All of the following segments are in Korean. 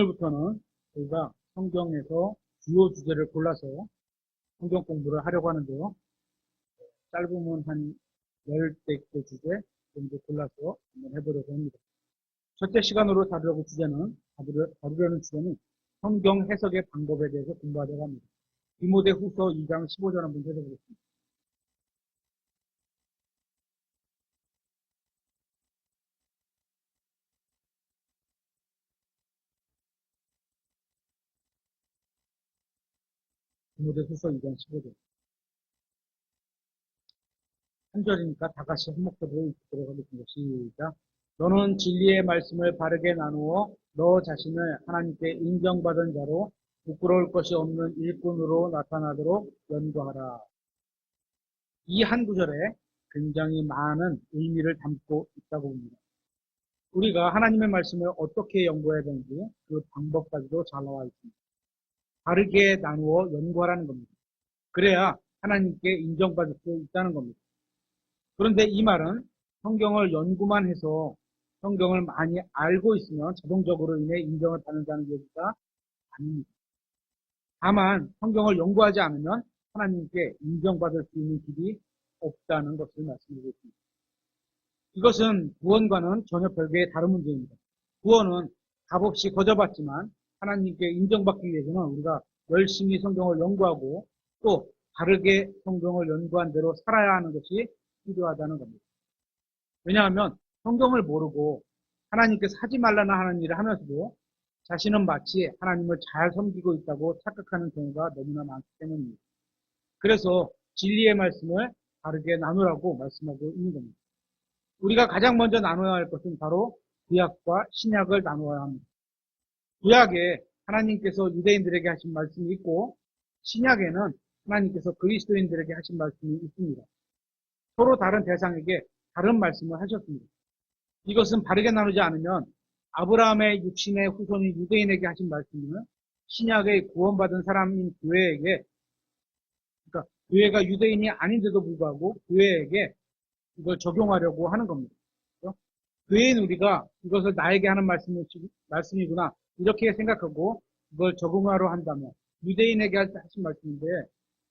오늘부터는 저희가 성경에서 주요 주제를 골라서 성경 공부를 하려고 하는데요. 짧으면 한 10개 주제 정도 골라서 한번 해보려고 합니다. 첫째 시간으로 다루려는 주제는 성경 해석의 방법에 대해서 공부하려고 합니다. 디모데후서 2장 15절 한번 해석해보겠습니다. 디모데후서 2장 15절. 한 절이니까 다 같이 한 목소리로 읽도록 하겠습니다. 시작. 너는 진리의 말씀을 바르게 나누어 너 자신을 하나님께 인정받은 자로 부끄러울 것이 없는 일꾼으로 나타나도록 연구하라. 이 한 구절에 굉장히 많은 의미를 담고 있다고 봅니다. 우리가 하나님의 말씀을 어떻게 연구해야 되는지 그 방법까지도 잘 나와 있습니다. 바르게 나누어 연구하라는 겁니다. 그래야 하나님께 인정받을 수 있다는 겁니다. 그런데 이 말은 성경을 연구만 해서 성경을 많이 알고 있으면 자동적으로 인해 인정을 받는다는 얘기가 아닙니다. 다만 성경을 연구하지 않으면 하나님께 인정받을 수 있는 길이 없다는 것을 말씀드리겠습니다. 이것은 구원과는 전혀 별개의 다른 문제입니다. 구원은 값없이 거저받지만 하나님께 인정받기 위해서는 우리가 열심히 성경을 연구하고 또 바르게 성경을 연구한 대로 살아야 하는 것이 필요하다는 겁니다. 왜냐하면 성경을 모르고 하나님께서 하지 말라나 하는 일을 하면서도 자신은 마치 하나님을 잘 섬기고 있다고 착각하는 경우가 너무나 많기 때문입니다. 그래서 진리의 말씀을 바르게 나누라고 말씀하고 있는 겁니다. 우리가 가장 먼저 나눠야 할 것은 바로 구약과 신약을 나누어야 합니다. 구약에 하나님께서 유대인들에게 하신 말씀이 있고 신약에는 하나님께서 그리스도인들에게 하신 말씀이 있습니다. 서로 다른 대상에게 다른 말씀을 하셨습니다. 이것은 바르게 나누지 않으면 아브라함의 육신의 후손인 유대인에게 하신 말씀은 신약의 구원받은 사람인 교회에게, 그러니까 교회가 유대인이 아닌데도 불구하고 교회에게 이걸 적용하려고 하는 겁니다. 그렇죠? 교회인 우리가 이것을 나에게 하는 말씀이구나 이렇게 생각하고 이걸 적용하려 한다면 유대인에게 하신 말씀인데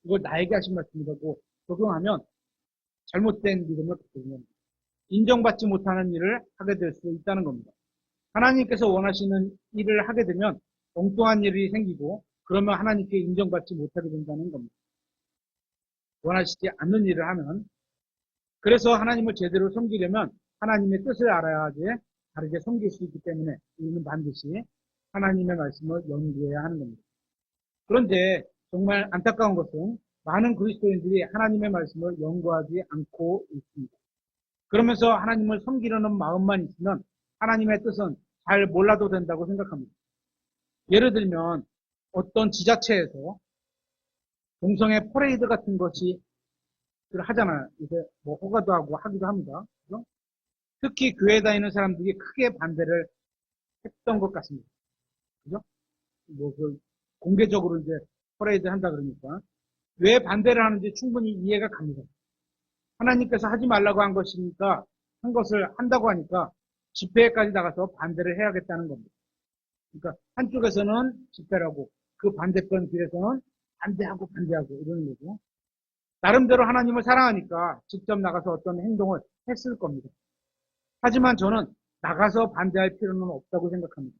이걸 나에게 하신 말씀이라고 적용하면 잘못된 믿음을 갖게 됩니다. 인정받지 못하는 일을 하게 될 수 있다는 겁니다. 하나님께서 원하시는 일을 하게 되면 엉뚱한 일이 생기고 그러면 하나님께 인정받지 못하게 된다는 겁니다. 원하시지 않는 일을 하면, 그래서 하나님을 제대로 섬기려면 하나님의 뜻을 알아야지 다르게 섬길 수 있기 때문에 우리는 반드시 하나님의 말씀을 연구해야 하는 겁니다. 그런데 정말 안타까운 것은 많은 그리스도인들이 하나님의 말씀을 연구하지 않고 있습니다. 그러면서 하나님을 섬기려는 마음만 있으면 하나님의 뜻은 잘 몰라도 된다고 생각합니다. 예를 들면 어떤 지자체에서 동성애 퍼레이드 같은 것이 하잖아요. 이제 뭐 허가도 하고 하기도 합니다. 그죠? 특히 교회 다니는 사람들이 크게 반대를 했던 것 같습니다. 그죠? 뭐 공개적으로 이제 퍼레이드 한다 그러니까 왜 반대를 하는지 충분히 이해가 갑니다. 하나님께서 하지 말라고 한 것이니까 한 것을 한다고 하니까 집회까지 나가서 반대를 해야겠다는 겁니다. 그러니까 한쪽에서는 집회라고 그 반대편 길에서는 반대하고 이러는 거죠. 나름대로 하나님을 사랑하니까 직접 나가서 어떤 행동을 했을 겁니다. 하지만 저는 나가서 반대할 필요는 없다고 생각합니다.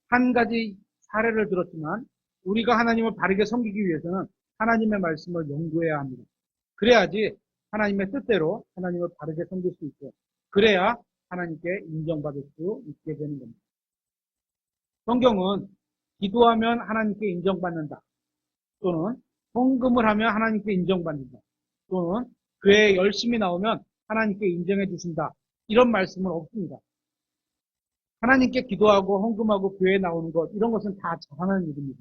한 가지 사례를 들었지만 우리가 하나님을 바르게 섬기기 위해서는 하나님의 말씀을 연구해야 합니다. 그래야지 하나님의 뜻대로 하나님을 바르게 섬길 수 있고 그래야 하나님께 인정받을 수 있게 되는 겁니다. 성경은 기도하면 하나님께 인정받는다 또는 헌금을 하면 하나님께 인정받는다 또는 교회에 열심히 나오면 하나님께 인정해 주신다 이런 말씀은 없습니다. 하나님께 기도하고 헌금하고 교회에 나오는 것 이런 것은 다 잘하는 일입니다.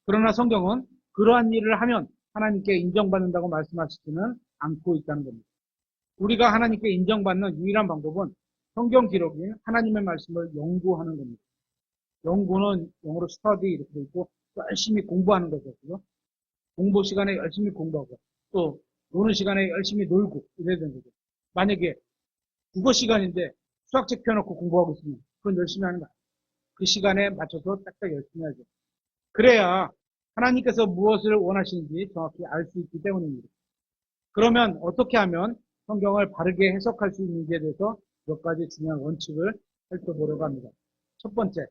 그러나 성경은 그러한 일을 하면 하나님께 인정받는다고 말씀하시지는 않고 있다는 겁니다. 우리가 하나님께 인정받는 유일한 방법은 성경 기록인 하나님의 말씀을 연구하는 겁니다. 연구는 영어로 study 이렇게 되어 있고 열심히 공부하는 거죠. 그죠? 공부 시간에 열심히 공부하고 또 노는 시간에 열심히 놀고 이래야 되는 거죠. 만약에 국어 시간인데 수학책 펴놓고 공부하고 있으면 그건 열심히 하는 거 아니에요. 그 시간에 맞춰서 딱딱 열심히 하죠. 그래야 하나님께서 무엇을 원하시는지 정확히 알 수 있기 때문입니다. 그러면 어떻게 하면 성경을 바르게 해석할 수 있는지에 대해서 몇 가지 중요한 원칙을 살펴보려고 합니다. 첫 번째,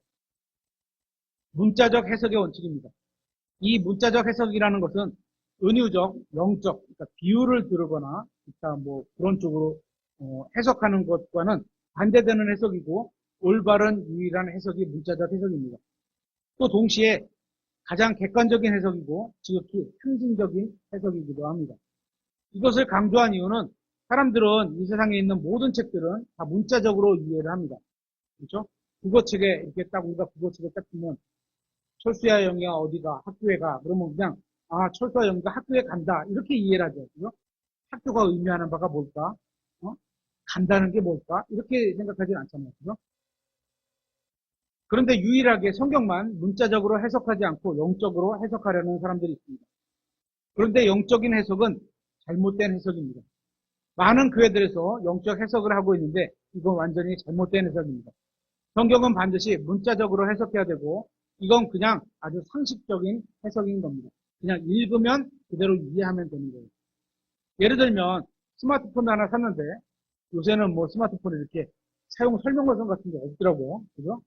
문자적 해석의 원칙입니다. 이 문자적 해석이라는 것은 은유적, 영적, 그러니까 비유를 들거나 기타 뭐 그런 쪽으로 해석하는 것과는 반대되는 해석이고 올바른 유일한 해석이 문자적 해석입니다. 또 동시에 가장 객관적인 해석이고 지극히 상징적인 해석이기도 합니다. 이것을 강조한 이유는 사람들은 이 세상에 있는 모든 책들은 다 문자적으로 이해를 합니다. 그렇죠? 국어책에 이렇게 딱 우리가 국어책에 딱 보면 철수야 영희야 어디가 학교에 가 그러면 그냥 철수야 영희가 학교에 간다 이렇게 이해를 하죠. 그죠? 학교가 의미하는 바가 뭘까? 간다는 게 뭘까? 이렇게 생각하지는 않잖아요. 그죠? 그런데 유일하게 성경만 문자적으로 해석하지 않고 영적으로 해석하려는 사람들이 있습니다. 그런데 영적인 해석은 잘못된 해석입니다. 많은 교회들에서 영적 해석을 하고 있는데 이건 완전히 잘못된 해석입니다. 성경은 반드시 문자적으로 해석해야 되고 이건 그냥 아주 상식적인 해석인 겁니다. 그냥 읽으면 그대로 이해하면 되는 거예요. 예를 들면 스마트폰 하나 샀는데 요새는 뭐 스마트폰에 이렇게 사용 설명서 같은 게 없더라고요. 그죠?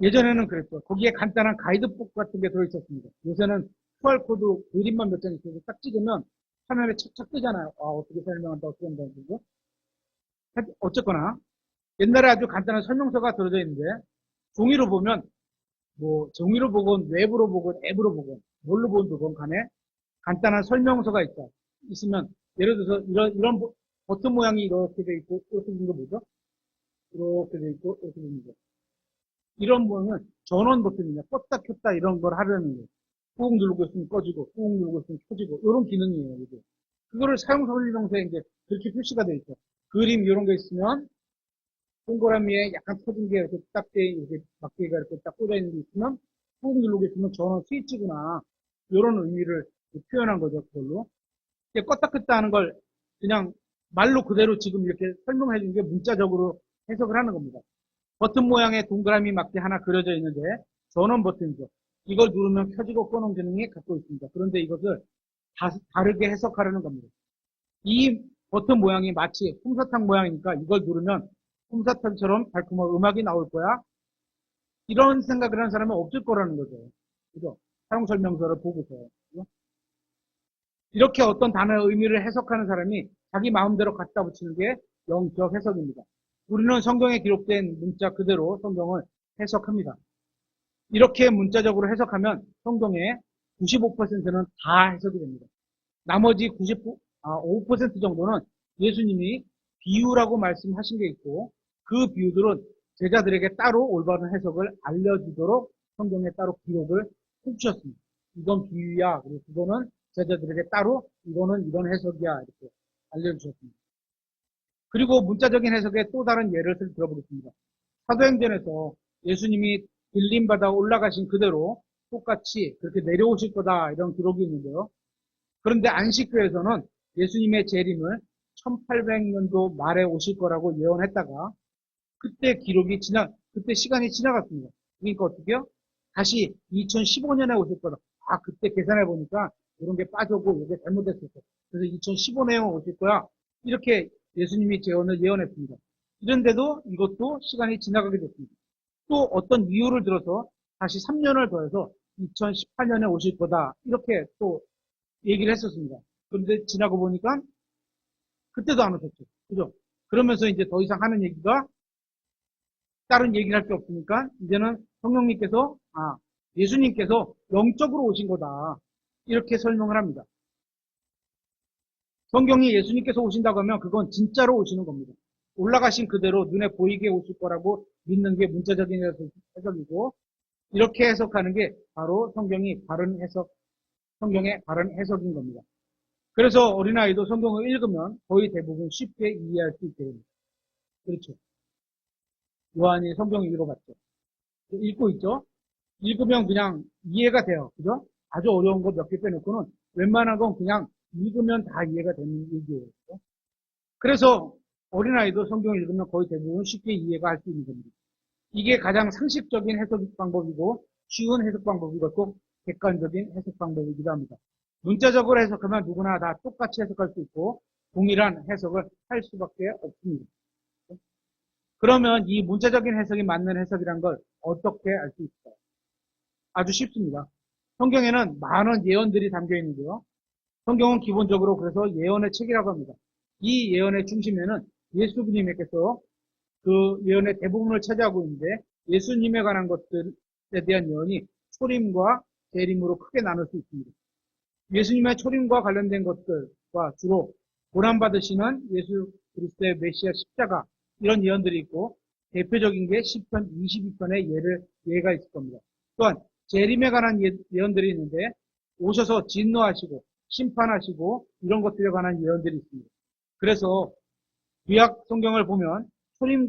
예전에는 그랬죠. 거기에 간단한 가이드북 같은 게 들어있었습니다. 요새는 QR코드 그림만 몇 장 있어서 딱 찍으면 화면에 착착 뜨잖아요. 어떻게 설명한다, 어떻게 한다, 그죠? 어쨌거나, 옛날에 아주 간단한 설명서가 들어져 있는데, 종이로 보면, 뭐, 종이로 보건, 웹으로 보건, 앱으로 보건, 뭘로 보건 간에 간단한 설명서가 있으면, 예를 들어서 이런 버튼 모양이 이렇게 돼 있고, 이렇게 된 거 뭐죠? 이렇게 돼 있고, 이렇게 된 거. 이런 거는 전원 버튼이냐, 껐다 켰다 이런 걸 하려는 거예요. 꾹 누르고 있으면 꺼지고, 꾹 누르고 있으면 켜지고, 이런 기능이에요, 이게. 그거를 사용 설명서에 이제 그렇게 표시가 되어 있죠. 그림 이런 거 있으면, 동그라미에 약간 터진 게 이렇게 딱 돼, 이렇게 막대기가 이렇게 딱 꽂아 있는 게 있으면, 꾹 누르고 있으면 전원 스위치구나. 이런 의미를 표현한 거죠, 그걸로. 껐다 켰다 하는 걸 그냥 말로 그대로 지금 이렇게 설명해 준 게 문자적으로 해석을 하는 겁니다. 버튼 모양의 동그라미 막대 하나 그려져 있는데 전원 버튼이죠. 이걸 누르면 켜지고 꺼는 기능이 갖고 있습니다. 그런데 이것을 다르게 해석하려는 겁니다. 이 버튼 모양이 마치 솜사탕 모양이니까 이걸 누르면 솜사탕처럼 달콤한 음악이 나올 거야. 이런 생각을 하는 사람은 없을 거라는 거죠. 그죠? 사용 설명서를 보고서. 그죠? 이렇게 어떤 단어의 의미를 해석하는 사람이 자기 마음대로 갖다 붙이는 게 영적 해석입니다. 우리는 성경에 기록된 문자 그대로 성경을 해석합니다. 이렇게 문자적으로 해석하면 성경의 95%는 다 해석이 됩니다. 나머지 95% 정도는 예수님이 비유라고 말씀하신 게 있고 그 비유들은 제자들에게 따로 올바른 해석을 알려주도록 성경에 따로 기록을 해주셨습니다. 이건 비유야. 그리고 그거는 제자들에게 따로 이거는 이런 해석이야. 이렇게 알려주셨습니다. 그리고 문자적인 해석의 또 다른 예를 들어보겠습니다. 사도행전에서 예수님이 들림받아 올라가신 그대로 똑같이 그렇게 내려오실 거다 이런 기록이 있는데요. 그런데 안식교에서는 예수님의 재림을 1800년도 말에 오실 거라고 예언했다가 그때 그때 시간이 지나갔습니다. 그러니까 어떻게요? 다시 2015년에 오실 거다. 그때 계산해 보니까 이런 게 빠져고 이게 잘못됐었어. 그래서 2015년에 오실 거야. 이렇게 예수님이 예언했습니다. 이런데도 이것도 시간이 지나가게 됐습니다. 또 어떤 이유를 들어서 다시 3년을 더해서 2018년에 오실 거다. 이렇게 또 얘기를 했었습니다. 그런데 지나고 보니까 그때도 안 오셨죠. 그죠? 그러면서 이제 더 이상 하는 얘기가 다른 얘기를 할 게 없으니까 이제는 성령님께서 예수님께서 영적으로 오신 거다. 이렇게 설명을 합니다. 성경이 예수님께서 오신다고 하면 그건 진짜로 오시는 겁니다. 올라가신 그대로 눈에 보이게 오실 거라고 믿는 게 문자적인 해석이고 이렇게 해석하는 게 바로 성경의 바른 해석인 겁니다. 그래서 어린아이도 성경을 읽으면 거의 대부분 쉽게 이해할 수 있게 됩니다. 그렇죠. 요한이 성경을 읽어봤죠. 읽고 있죠. 읽으면 그냥 이해가 돼요. 그죠? 아주 어려운 거 몇 개 빼놓고는 웬만한 건 그냥 읽으면 다 이해가 되는 얘기예요. 그래서 어린아이도 성경을 읽으면 거의 대부분 쉽게 이해가 할 수 있는 겁니다. 이게 가장 상식적인 해석 방법이고 쉬운 해석 방법이고 또 객관적인 해석 방법이기도 합니다. 문자적으로 해석하면 누구나 다 똑같이 해석할 수 있고 동일한 해석을 할 수밖에 없습니다. 그러면 이 문자적인 해석이 맞는 해석이란 걸 어떻게 알 수 있을까요? 아주 쉽습니다. 성경에는 많은 예언들이 담겨 있는데요. 성경은 기본적으로 그래서 예언의 책이라고 합니다. 이 예언의 중심에는 예수님께서 그 예언의 대부분을 차지하고 있는데 예수님에 관한 것들에 대한 예언이 초림과 재림으로 크게 나눌 수 있습니다. 예수님의 초림과 관련된 것들과 주로 고난받으시는 예수 그리스도의 메시아 십자가 이런 예언들이 있고 대표적인 게 시편 22편의 예가 있을 겁니다. 또한 재림에 관한 예언들이 있는데 오셔서 진노하시고 심판하시고 이런 것들에 관한 예언들이 있습니다. 그래서 구약 성경을 보면 초림에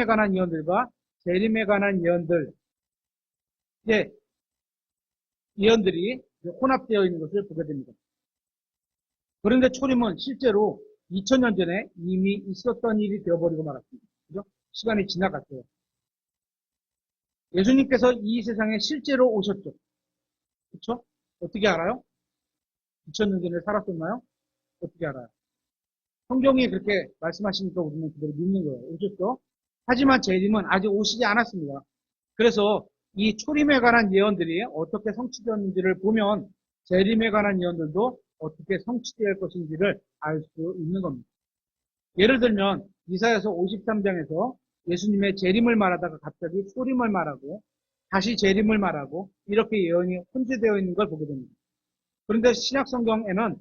관한 예언들과 재림에 관한 예언들이 혼합되어 있는 것을 보게 됩니다. 그런데 초림은 실제로 2000년 전에 이미 있었던 일이 되어버리고 말았습니다. 그죠? 시간이 지나갔어요. 예수님께서 이 세상에 실제로 오셨죠. 그렇죠? 어떻게 알아요? 2000년 전에 살았었나요? 어떻게 알아요? 성경이 그렇게 말씀하시니까 우리는 그대로 믿는 거예요. 오셨죠? 하지만 재림은 아직 오시지 않았습니다. 그래서 이 초림에 관한 예언들이 어떻게 성취되었는지를 보면 재림에 관한 예언들도 어떻게 성취될 것인지를 알 수 있는 겁니다. 예를 들면 이사야서 53장에서 예수님의 재림을 말하다가 갑자기 초림을 말하고 다시 재림을 말하고 이렇게 예언이 혼재되어 있는 걸 보게 됩니다. 그런데 신약 성경에는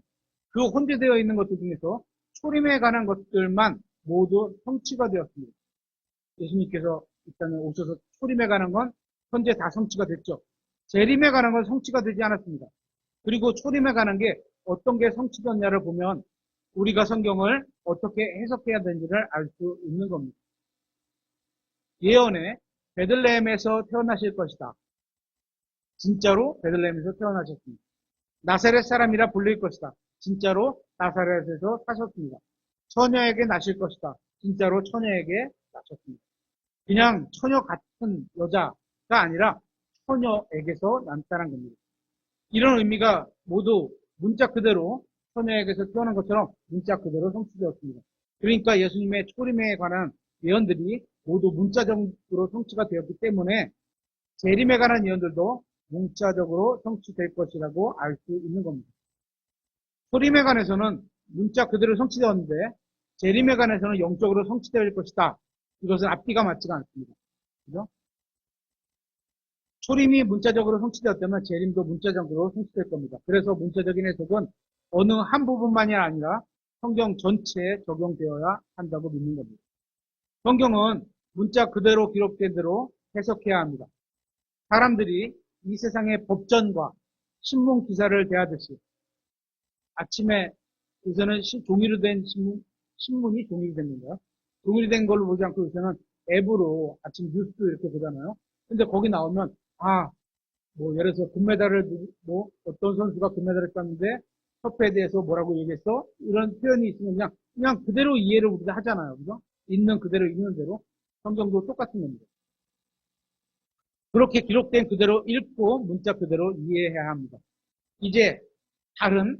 그 혼재되어 있는 것들 중에서 초림에 관한 것들만 모두 성취가 되었습니다. 예수님께서 일단은 오셔서 초림에 관한 건 현재 다 성취가 됐죠. 재림에 관한 건 성취가 되지 않았습니다. 그리고 초림에 관한 게 어떤 게 성취됐냐를 보면 우리가 성경을 어떻게 해석해야 되는지를 알 수 있는 겁니다. 예언에 베들레헴에서 태어나실 것이다. 진짜로 베들레헴에서 태어나셨습니다. 나사렛 사람이라 불릴 것이다. 진짜로 나사렛에서 사셨습니다. 처녀에게 나실 것이다. 진짜로 처녀에게 나셨습니다. 그냥 처녀 같은 여자가 아니라 처녀에게서 난다는 겁니다. 이런 의미가 모두 문자 그대로 처녀에게서 태어난 것처럼 문자 그대로 성취되었습니다. 그러니까 예수님의 초림에 관한 예언들이 모두 문자적으로 성취가 되었기 때문에 재림에 관한 예언들도 문자적으로 성취될 것이라고 알 수 있는 겁니다. 초림에 관해서는 문자 그대로 성취되었는데 재림에 관해서는 영적으로 성취될 것이다. 이것은 앞뒤가 맞지가 않습니다. 그죠? 초림이 문자적으로 성취되었다면 재림도 문자적으로 성취될 겁니다. 그래서 문자적인 해석은 어느 한 부분만이 아니라 성경 전체에 적용되어야 한다고 믿는 겁니다. 성경은 문자 그대로 기록된 대로 해석해야 합니다. 사람들이 이 세상의 법전과 신문 기사를 대하듯이 아침에 요새는 종이로 된 신문이 종이로 됐는데요. 종이로 된 걸로 보지 않고 요새는 앱으로 아침 뉴스 이렇게 보잖아요. 근데 거기 나오면 예를 들어서 어떤 선수가 금메달을 땄는데 협회에 대해서 뭐라고 얘기했어? 이런 표현이 있으면 그냥 그대로 이해를 우리가 하잖아요. 그죠? 있는 그대로 있는 대로. 성경도 똑같은 겁니다. 그렇게 기록된 그대로 읽고 문자 그대로 이해해야 합니다. 이제 다른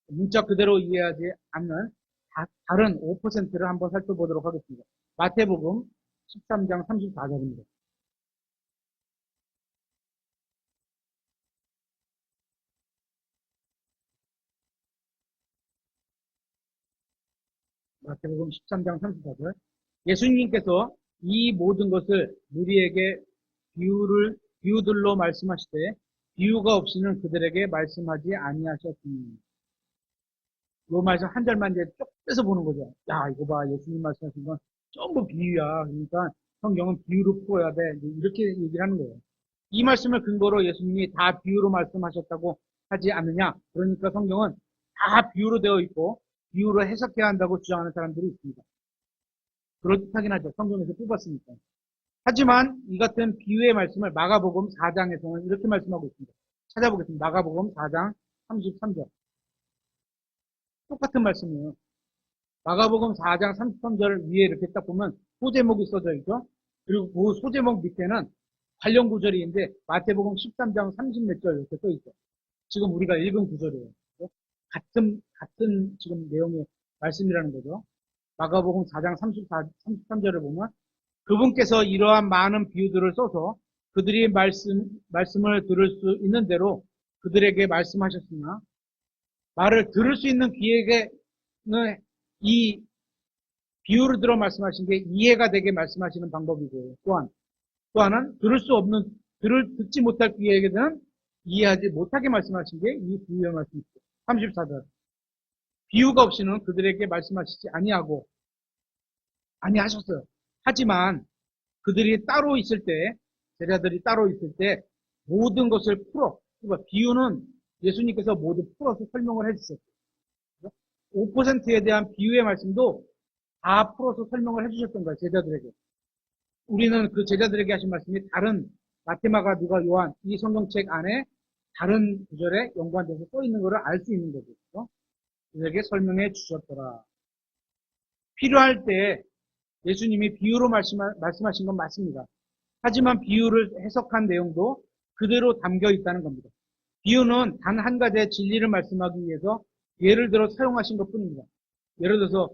문자 그대로 이해하지 않는 다른 5%를 한번 살펴보도록 하겠습니다. 마태복음 13장 34절입니다. 마태복음 13장 34절. 예수님께서 이 모든 것을 무리에게 비유들로 말씀하시되 비유가 없이는 그들에게 말씀하지 아니하셨습니다. 로마에서 한 절만 이제 쭉 빼서 보는 거죠. 야, 이거 봐. 예수님 말씀하신 건 전부 비유야. 그러니까 성경은 비유로 풀어야 돼. 이렇게 얘기를 하는 거예요. 이 말씀을 근거로 예수님이 다 비유로 말씀하셨다고 하지 않느냐? 그러니까 성경은 다 비유로 되어 있고 비유로 해석해야 한다고 주장하는 사람들이 있습니다. 그렇다긴 하죠. 성경에서 뽑았으니까. 하지만 이 같은 비유의 말씀을 마가복음 4장에서는 이렇게 말씀하고 있습니다. 찾아보겠습니다. 마가복음 4장 33절. 똑같은 말씀이에요. 마가복음 4장 33절 위에 이렇게 딱 보면 소제목이 써져 있죠. 그리고 그 소제목 밑에는 관련 구절이 있는데 마태복음 13장 30몇 절 이렇게 써 있죠. 지금 우리가 읽은 구절이에요. 같은 지금 내용의 말씀이라는 거죠. 마가복음 4장 33절을 보면 그분께서 이러한 많은 비유들을 써서 그들이 말씀을 들을 수 있는 대로 그들에게 말씀하셨으나 말을 들을 수 있는 귀에게는 이 비유를 들어 말씀하신 게 이해가 되게 말씀하시는 방법이고 또한은 듣지 못할 귀에게는 이해하지 못하게 말씀하신 게 이 비유의 말씀이죠. 34절. 비유가 없이는 그들에게 말씀하시지 아니하셨어요. 하지만 그들이 따로 있을 때, 제자들이 따로 있을 때 모든 것을 그러니까 비유는 예수님께서 모두 풀어서 설명을 해주셨어요. 5%에 대한 비유의 말씀도 다 풀어서 설명을 해주셨던 거예요, 제자들에게. 우리는 그 제자들에게 하신 말씀이 다른 마테마가 누가 요한 이 성경책 안에 다른 구절에 연관돼서 써 있는 것을 알 수 있는 거죠. 그들에게 설명해 주셨더라. 필요할 때 예수님이 비유로 말씀하신 건 맞습니다. 하지만 비유를 해석한 내용도 그대로 담겨 있다는 겁니다. 비유는 단 한 가지의 진리를 말씀하기 위해서 예를 들어 사용하신 것 뿐입니다. 예를 들어서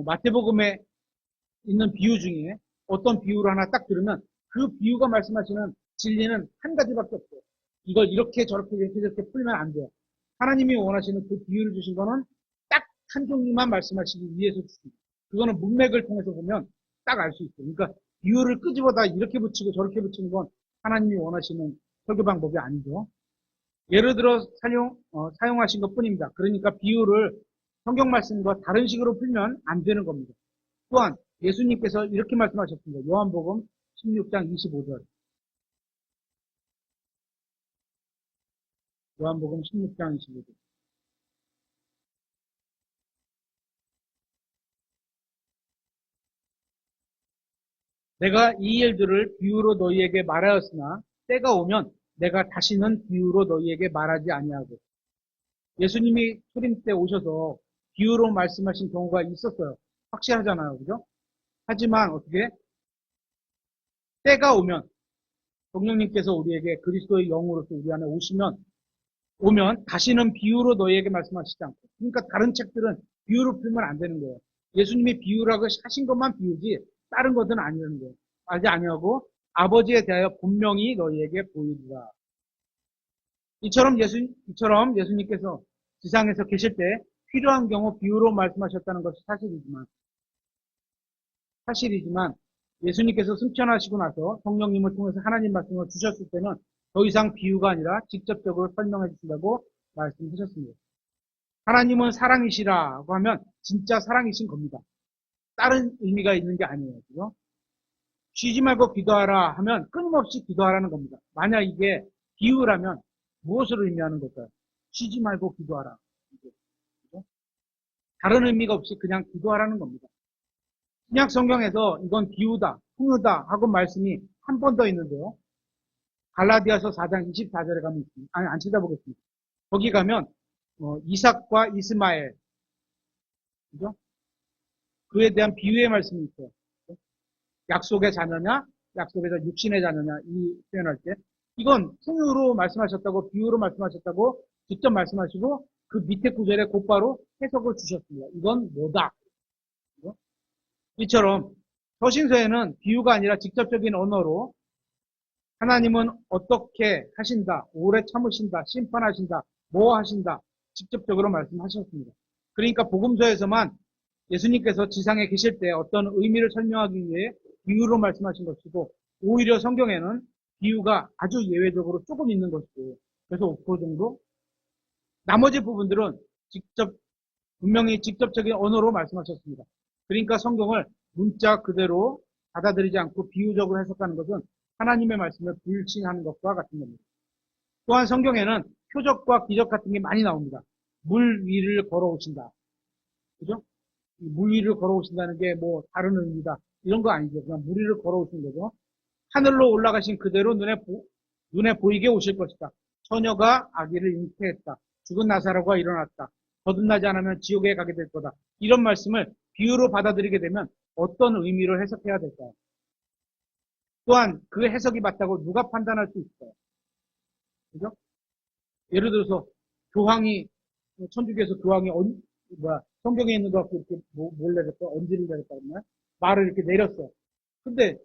마태복음에 있는 비유 중에 어떤 비유를 하나 딱 들으면 그 비유가 말씀하시는 진리는 한 가지밖에 없어요. 이걸 이렇게 저렇게 풀면 안 돼요. 하나님이 원하시는 그 비유를 주신 거는 딱 한 종류만 말씀하시기 위해서 주십니다. 그거는 문맥을 통해서 보면 딱 알 수 있어요. 그러니까 비유를 끄집어다 이렇게 붙이고 저렇게 붙이는 건 하나님이 원하시는 설교 방법이 아니죠. 예를 들어 사용하신 것 뿐입니다. 그러니까 비유를 성경 말씀과 다른 식으로 풀면 안 되는 겁니다. 또한 예수님께서 이렇게 말씀하셨습니다. 요한복음 16장 25절. 요한복음 16장 25절. 내가 이 일들을 비유로 너희에게 말하였으나 때가 오면 내가 다시는 비유로 너희에게 말하지 아니하고. 예수님이 초림 때 오셔서 비유로 말씀하신 경우가 있었어요. 확실하잖아요. 그죠? 하지만 어떻게? 때가 오면 성령님께서 우리에게 그리스도의 영으로서 우리 안에 오면 다시는 비유로 너희에게 말씀하시지 않고. 그러니까 다른 책들은 비유로 풀면 안 되는 거예요. 예수님이 비유라고 하신 것만 비유지 다른 것은 아니라는 거예요. 아직 아니하고 아버지에 대하여 분명히 너희에게 보이리라. 이처럼 예수님께서 지상에서 계실 때 필요한 경우 비유로 말씀하셨다는 것이 사실이지만 예수님께서 승천하시고 나서 성령님을 통해서 하나님 말씀을 주셨을 때는 더 이상 비유가 아니라 직접적으로 설명해 주신다고 말씀하셨습니다. 하나님은 사랑이시라고 하면 진짜 사랑이신 겁니다. 다른 의미가 있는 게 아니에요. 그죠? 쉬지 말고 기도하라 하면 끊임없이 기도하라는 겁니다. 만약 이게 비유라면 무엇을 의미하는 걸까요? 쉬지 말고 기도하라. 그죠? 다른 의미가 없이 그냥 기도하라는 겁니다. 신약 성경에서 이건 비유다, 풍요다 하고 말씀이 한 번 더 있는데요. 갈라디아서 4장 24절에 가면 있습니다. 안 찾아보겠습니다. 거기 가면 이삭과 이스마엘, 그죠? 그에 대한 비유의 말씀이 있어요. 약속의 자녀냐, 약속에서 육신의 자녀냐 이 표현할 때 이건 풍요로 말씀하셨다고 비유로 말씀하셨다고 직접 말씀하시고 그 밑에 구절에 곧바로 해석을 주셨습니다. 이건 뭐다? 그죠? 이처럼 서신서에는 비유가 아니라 직접적인 언어로 하나님은 어떻게 하신다, 오래 참으신다, 심판하신다, 뭐 하신다, 직접적으로 말씀하셨습니다. 그러니까 복음서에서만 예수님께서 지상에 계실 때 어떤 의미를 설명하기 위해 비유로 말씀하신 것이고 오히려 성경에는 비유가 아주 예외적으로 조금 있는 것이고 그래서 5% 정도 나머지 부분들은 분명히 직접적인 언어로 말씀하셨습니다. 그러니까 성경을 문자 그대로 받아들이지 않고 비유적으로 해석하는 것은 하나님의 말씀을 불신하는 것과 같은 겁니다. 또한 성경에는 표적과 기적 같은 게 많이 나옵니다. 물 위를 걸어오신다. 그죠? 물 위를 걸어오신다는 게 뭐 다른 의미다. 이런 거 아니죠. 그냥 물 위를 걸어오신 거죠. 하늘로 올라가신 그대로 눈에 보이게 오실 것이다. 처녀가 아기를 잉태했다. 죽은 나사로가 일어났다. 거듭나지 않으면 지옥에 가게 될 거다. 이런 말씀을 비유로 받아들이게 되면 어떤 의미로 해석해야 될까요? 또한 그 해석이 맞다고 누가 판단할 수 있어요? 그죠? 예를 들어서 교황이 천주교에서 교황이 성경에 있는 것 같고 이렇게 뭘 내렸어? 언지를 내렸다 그러나 말을 이렇게 내렸어. 근데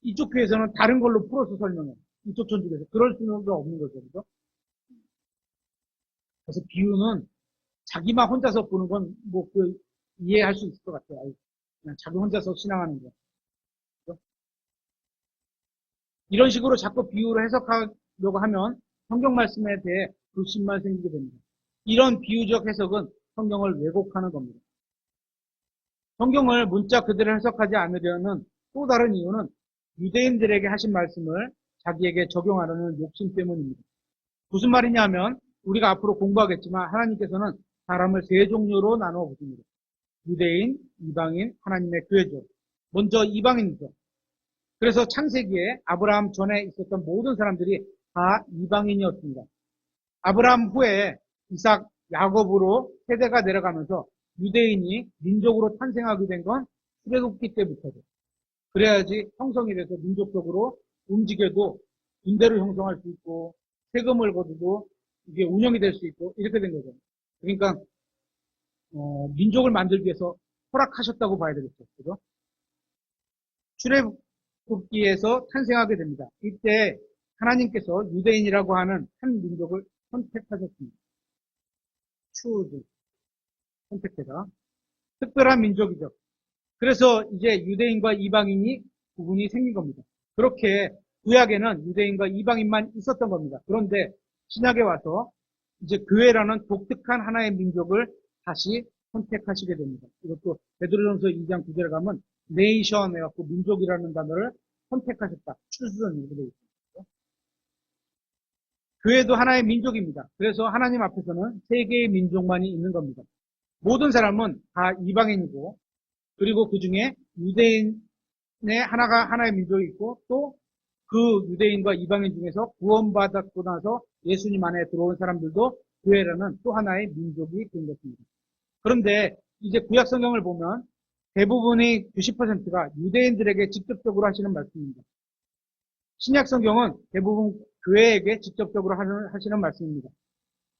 이쪽 교회에서는 다른 걸로 풀어서 설명해. 이쪽 천주교에서 그럴 수는 없는 거죠, 그죠? 그래서 비유는 자기만 혼자서 보는 건 이해할 수 있을 것 같아요. 그냥 자기 혼자서 신앙하는 거. 그죠? 이런 식으로 자꾸 비유를 해석하려고 하면 성경 말씀에 대해 불신만 생기게 됩니다. 이런 비유적 해석은 성경을 왜곡하는 겁니다. 성경을 문자 그대로 해석하지 않으려는 또 다른 이유는 유대인들에게 하신 말씀을 자기에게 적용하려는 욕심 때문입니다. 무슨 말이냐면 우리가 앞으로 공부하겠지만 하나님께서는 사람을 세 종류로 나누어 보십니다. 유대인, 이방인, 하나님의 교회죠. 먼저 이방인이죠. 그래서 창세기에 아브라함 전에 있었던 모든 사람들이 다 이방인이었습니다. 아브라함 후에 이삭, 야곱으로 세대가 내려가면서 유대인이 민족으로 탄생하게 된 건 출애굽기 때부터죠. 그래야지 형성이 돼서 민족적으로 움직여도 군대를 형성할 수 있고 세금을 거두고 이게 운영이 될 수 있고 이렇게 된 거죠. 그러니까 민족을 만들기 위해서 허락하셨다고 봐야 되겠죠. 그죠? 출애굽기에서 탄생하게 됩니다. 이때 하나님께서 유대인이라고 하는 한 민족을 선택하셨습니다. 추우드 선택해서 특별한 민족이죠. 그래서 이제 유대인과 이방인이 구분이 생긴 겁니다. 그렇게 구약에는 유대인과 이방인만 있었던 겁니다. 그런데 신약에 와서 이제 교회라는 독특한 하나의 민족을 다시 선택하시게 됩니다. 이것도 베드로전서 2장 9절에 가면 네이션 해갖고 민족이라는 단어를 선택하셨다. 추스는 이렇게 되어 있습니다. 교회도 하나의 민족입니다. 그래서 하나님 앞에서는 세 개의 민족만이 있는 겁니다. 모든 사람은 다 이방인이고 그리고 그 중에 유대인의 하나의 민족이 있고 또 그 유대인과 이방인 중에서 구원받았고 나서 예수님 안에 들어온 사람들도 교회라는 또 하나의 민족이 된 것입니다. 그런데 이제 구약 성경을 보면 대부분의 90%가 유대인들에게 직접적으로 하시는 말씀입니다. 신약 성경은 대부분 교회에게 직접적으로 하시는 말씀입니다.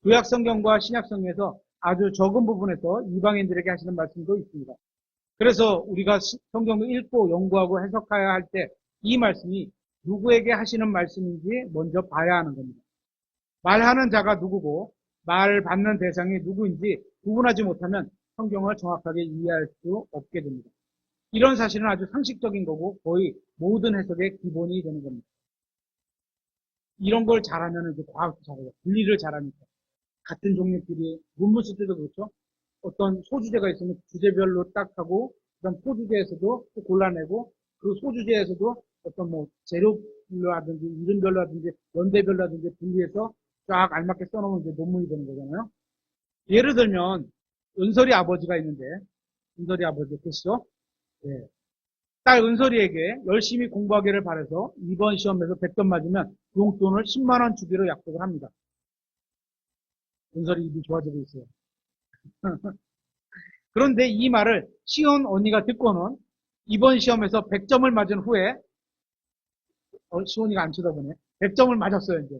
구약 성경과 신약 성경에서 아주 적은 부분에서 이방인들에게 하시는 말씀도 있습니다. 그래서 우리가 성경을 읽고 연구하고 해석해야 할 때 이 말씀이 누구에게 하시는 말씀인지 먼저 봐야 하는 겁니다. 말하는 자가 누구고 말 받는 대상이 누구인지 구분하지 못하면 성경을 정확하게 이해할 수 없게 됩니다. 이런 사실은 아주 상식적인 거고 거의 모든 해석의 기본이 되는 겁니다. 이런 걸 잘하면 이제 과학도 잘해요. 분리를 잘하니까. 같은 종류끼리 문문 쓸 때도 그렇죠. 어떤 소주제가 있으면 주제별로 딱 하고 그다음 소주제에서도 또 골라내고 그 소주제에서도 어떤 재료별로 하든지 이름별로 하든지 연대별로 하든지 분리해서 쫙 알맞게 써놓으면 이제 논문이 되는 거잖아요. 예를 들면 은설이 아버지가 있는데 은설이 아버지 계시죠? 네. 딸 은설이에게 열심히 공부하기를 바라서 이번 시험에서 100점 맞으면 용돈을 10만 원 주기로 약속을 합니다. 은설이 입이 좋아지고 있어요. 그런데 이 말을 시온 언니가 듣고는 이번 시험에서 100점을 맞은 후에 시온이가 안 쳐다보네. 100점을 맞았어요, 이제.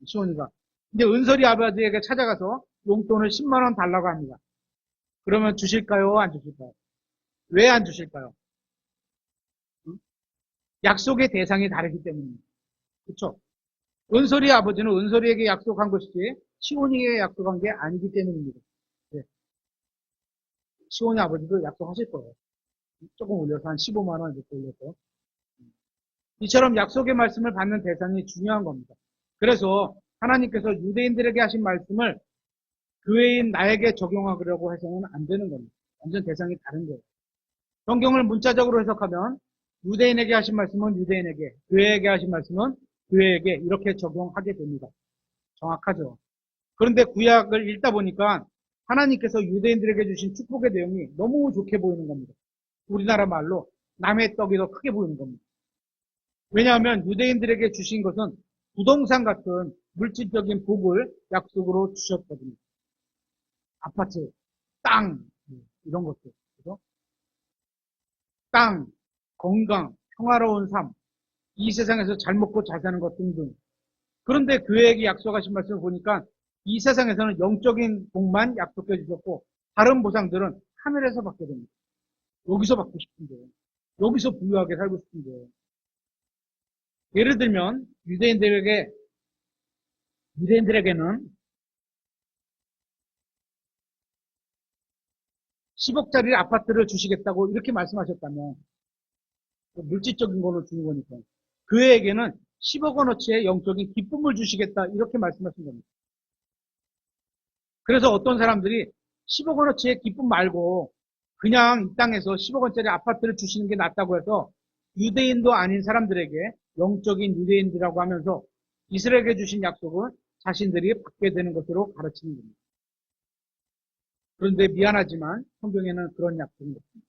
시온이가. 근데 은설이 아버지에게 찾아가서 용돈을 10만 원 달라고 합니다. 그러면 주실까요? 안 주실까요? 왜 안 주실까요? 응? 약속의 대상이 다르기 때문입니다. 그렇죠? 은설이 아버지는 은설이에게 약속한 것이지 시온이에게 약속한 게 아니기 때문입니다. 네. 시온이 아버지도 약속하실 거예요. 조금 올려서 한 15만 원 이렇게 올려서. 이처럼 약속의 말씀을 받는 대상이 중요한 겁니다. 그래서 하나님께서 유대인들에게 하신 말씀을 교회인 나에게 적용하려고 해서는 안 되는 겁니다. 완전 대상이 다른 거예요. 성경을 문자적으로 해석하면 유대인에게 하신 말씀은 유대인에게, 교회에게 하신 말씀은 교회에게 이렇게 적용하게 됩니다. 정확하죠. 그런데 구약을 읽다 보니까 하나님께서 유대인들에게 주신 축복의 내용이 너무 좋게 보이는 겁니다. 우리나라 말로 남의 떡이 더 크게 보이는 겁니다. 왜냐하면 유대인들에게 주신 것은 부동산 같은 물질적인 복을 약속으로 주셨거든요. 아파트, 땅, 이런 것들. 그죠? 땅, 건강, 평화로운 삶. 이 세상에서 잘 먹고 잘 사는 것 등등. 그런데 교회에게 약속하신 말씀을 보니까 이 세상에서는 영적인 복만 약속해 주셨고 다른 보상들은 하늘에서 받게 됩니다. 여기서 받고 싶은데, 여기서 부유하게 살고 싶은데. 예를 들면 유대인들에게는 10억짜리 아파트를 주시겠다고 이렇게 말씀하셨다면 물질적인 거로 주는 거니까 그에게는 10억 원어치의 영적인 기쁨을 주시겠다 이렇게 말씀하신 겁니다. 그래서 어떤 사람들이 10억 원어치의 기쁨 말고 그냥 이 땅에서 10억 원짜리 아파트를 주시는 게 낫다고 해서 유대인도 아닌 사람들에게 영적인 유대인들이라고 하면서 이스라엘에게 주신 약속을 자신들이 받게 되는 것으로 가르치는 겁니다. 그런데 미안하지만 성경에는 그런 약속이 없습니다.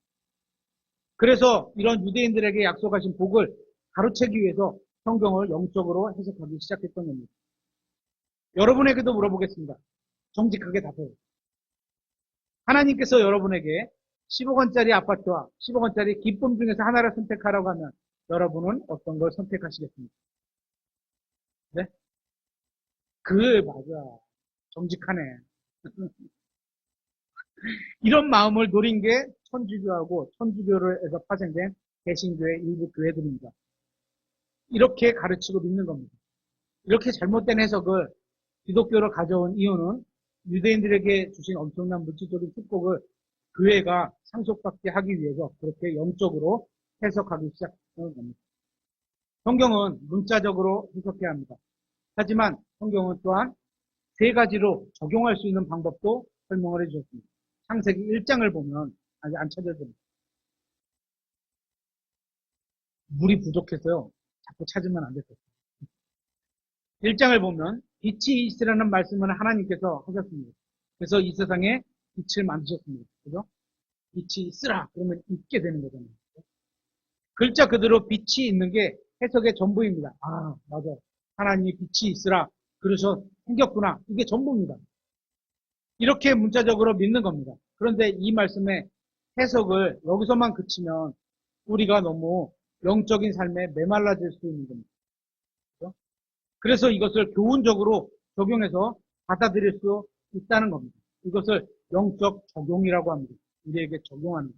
그래서 이런 유대인들에게 약속하신 복을 가로채기 위해서 성경을 영적으로 해석하기 시작했던 겁니다. 여러분에게도 물어보겠습니다. 정직하게 답해요. 하나님께서 여러분에게 10억 원짜리 아파트와 10억 원짜리 기쁨 중에서 하나를 선택하라고 하면 여러분은 어떤 걸 선택하시겠습니까? 네? 맞아. 정직하네. 이런 마음을 노린 게 천주교하고 천주교에서 파생된 개신교의 일부 교회들입니다. 이렇게 가르치고 믿는 겁니다. 이렇게 잘못된 해석을 기독교로 가져온 이유는 유대인들에게 주신 엄청난 물질적인 축복을 교회가 상속받게 하기 위해서 그렇게 영적으로 해석하기 시작하는 겁니다. 성경은 문자적으로 해석해야 합니다. 하지만 성경은 또한 세 가지로 적용할 수 있는 방법도 설명을 해주셨습니다. 창세기 1장을 보면 아직 안 찾아집니다. 물이 부족해서요. 자꾸 찾으면 안 됐어요. 1장을 보면 빛이 있으라는 말씀을 하나님께서 하셨습니다. 그래서 이 세상에 빛을 만드셨습니다. 그죠? 빛이 있으라 그러면 있게 되는 거잖아요. 글자 그대로 빛이 있는 게 해석의 전부입니다. 아, 맞아. 하나님이 빛이 있으라 그러셔 생겼구나. 이게 전부입니다. 이렇게 문자적으로 믿는 겁니다. 그런데 이 말씀의 해석을 여기서만 그치면 우리가 너무 영적인 삶에 메말라질 수 있는 겁니다. 그렇죠? 그래서 이것을 교훈적으로 적용해서 받아들일 수 있다는 겁니다. 이것을 영적 적용이라고 합니다. 우리에게 적용하는 것.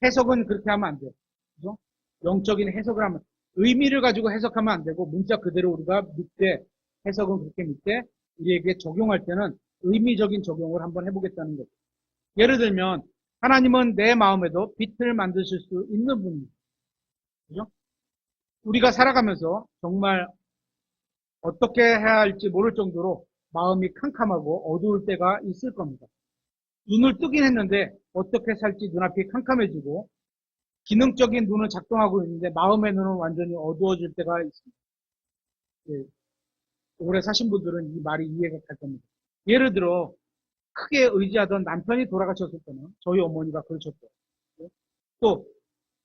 해석은 그렇게 하면 안 돼요. 그죠? 영적인 해석을 하면 의미를 가지고 해석하면 안 되고 문자 그대로 우리가 믿되 해석은 그렇게 믿되 우리에게 적용할 때는 의미적인 적용을 한번 해보겠다는 거죠. 예를 들면 하나님은 내 마음에도 빛을 만드실 수 있는 분입니다. 그죠? 우리가 살아가면서 정말 어떻게 해야 할지 모를 정도로 마음이 캄캄하고 어두울 때가 있을 겁니다. 눈을 뜨긴 했는데 어떻게 살지 눈앞이 캄캄해지고 기능적인 눈은 작동하고 있는데 마음의 눈은 완전히 어두워질 때가 있습니다. 예, 오래 사신 분들은 이 말이 이해가 갈 겁니다. 예를 들어 크게 의지하던 남편이 돌아가셨을 때는 저희 어머니가 그러셨죠. 또